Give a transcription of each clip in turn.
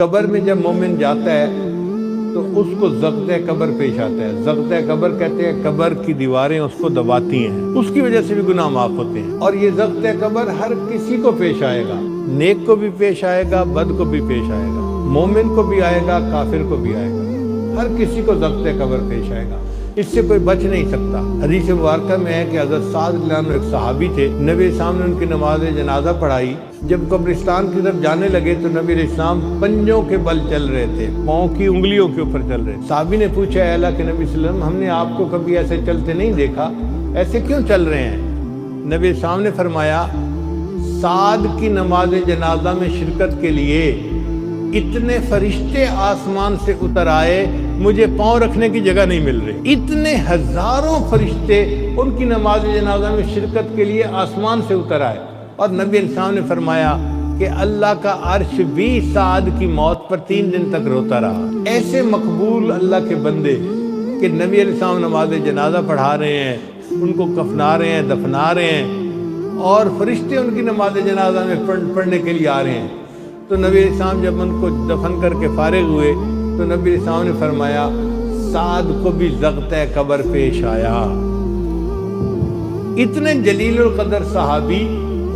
قبر میں جب مومن جاتا ہے تو اس کو ضغط قبر پیش آتا ہے۔ ضغط قبر کہتے ہیں قبر کی دیواریں اس کو دباتی ہیں، اس کی وجہ سے بھی گناہ معاف ہوتے ہیں۔ اور یہ ضغط قبر ہر کسی کو پیش آئے گا، نیک کو بھی پیش آئے گا، بد کو بھی پیش آئے گا، مومن کو بھی آئے گا، کافر کو بھی آئے گا، ہر کسی کو ضغط قبر پیش آئے گا، اس سے کوئی بچ نہیں سکتا۔ حدیث مبارکہ میں ہے کہ حضرت سعد رضی اللہ عنہ ایک صحابی تھے، نبی السلام نے ان کی نماز جنازہ پڑھائی۔ جب قبرستان کی طرف جانے لگے تو نبی السلام پنجوں کے بل چل رہے تھے، پاؤں کی انگلیوں کے اوپر چل رہے تھے۔ صحابی نے پوچھا، اے اللہ کے نبی صلی اللہ علیہ وسلم، ہم نے آپ کو کبھی ایسے چلتے نہیں دیکھا، ایسے کیوں چل رہے ہیں؟ نبی السلام نے فرمایا، سعد کی نماز جنازہ میں شرکت کے لیے اتنے فرشتے آسمان سے اتر آئے، مجھے پاؤں رکھنے کی جگہ نہیں مل رہی۔ اتنے ہزاروں فرشتے ان کی نماز جنازہ میں شرکت کے لیے آسمان سے اتر آئے، اور نبی علیہ السلام نے فرمایا کہ اللہ کا عرش بھی سعد کی موت پر 3 دن تک روتا رہا۔ ایسے مقبول اللہ کے بندے کہ نبی علیہ السلام نماز جنازہ پڑھا رہے ہیں، ان کو کفنا رہے ہیں، دفنا رہے ہیں، اور فرشتے ان کی نماز جنازہ میں پڑھنے کے لیے آ رہے ہیں۔ تو نبی علیہ السلام جب ان کو دفن کر کے فارغ ہوئے تو نبی علیہ السلام نے فرمایا، سعد کو بھی ضغط قبر پیش آیا۔ اتنے جلیل القدر صحابی،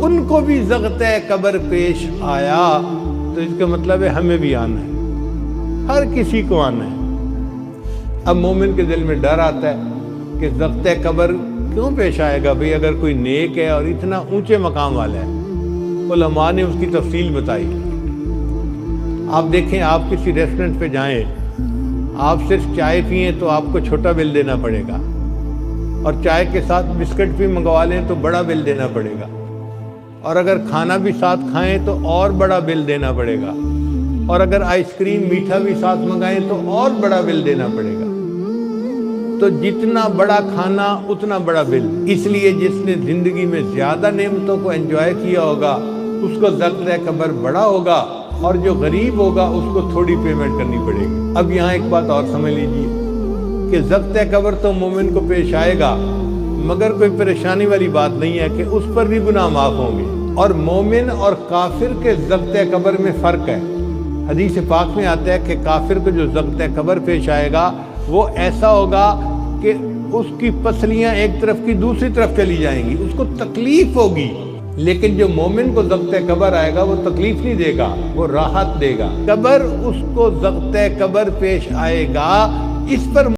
ان کو بھی ضغط قبر پیش آیا، تو اس کا مطلب ہے ہمیں بھی آنا ہے، ہر کسی کو آنا ہے۔ اب مومن کے دل میں ڈر آتا ہے کہ ضغط قبر کیوں پیش آئے گا؟ بھئی اگر کوئی نیک ہے اور اتنا اونچے مقام والا ہے، علماء نے اس کی تفصیل بتائی۔ آپ دیکھیں، آپ کسی ریسٹورنٹ پہ جائیں، آپ صرف چائے پئیں تو آپ کو چھوٹا بل دینا پڑے گا، اور چائے کے ساتھ بسکٹ بھی منگوا لیں تو بڑا بل دینا پڑے گا، اور اگر کھانا بھی ساتھ کھائیں تو اور بڑا بل دینا پڑے گا، اور اگر آئس کریم میٹھا بھی ساتھ منگائیں تو اور بڑا بل دینا پڑے گا۔ تو جتنا بڑا کھانا اتنا بڑا بل۔ اس لیے جس نے زندگی میں زیادہ نعمتوں کو انجوائے کیا ہوگا اس کو ضغط قبر بڑا ہوگا، اور جو غریب ہوگا اس کو تھوڑی پیمنٹ کرنی پڑے گی۔ اب یہاں ایک بات اور سمجھ لیجیے کہ ضغط قبر تو مومن کو پیش آئے گا، مگر کوئی پریشانی والی بات نہیں ہے کہ اس پر بھی گناہ معاف ہوں گے۔ اور مومن اور کافر کے ضغط قبر میں فرق ہے۔ حدیث پاک میں آتا ہے کہ کافر کو جو ضغط قبر پیش آئے گا وہ ایسا ہوگا کہ اس کی پسلیاں ایک طرف کی دوسری طرف چلی جائیں گی، اس کو تکلیف ہوگی۔ لیکن جو مومن کو ضغط قبر آئے گا وہ تکلیف نہیں دے گا، وہ راحت دے گا۔ قبر اس کو ضغط قبر پیش آئے گا، اس پر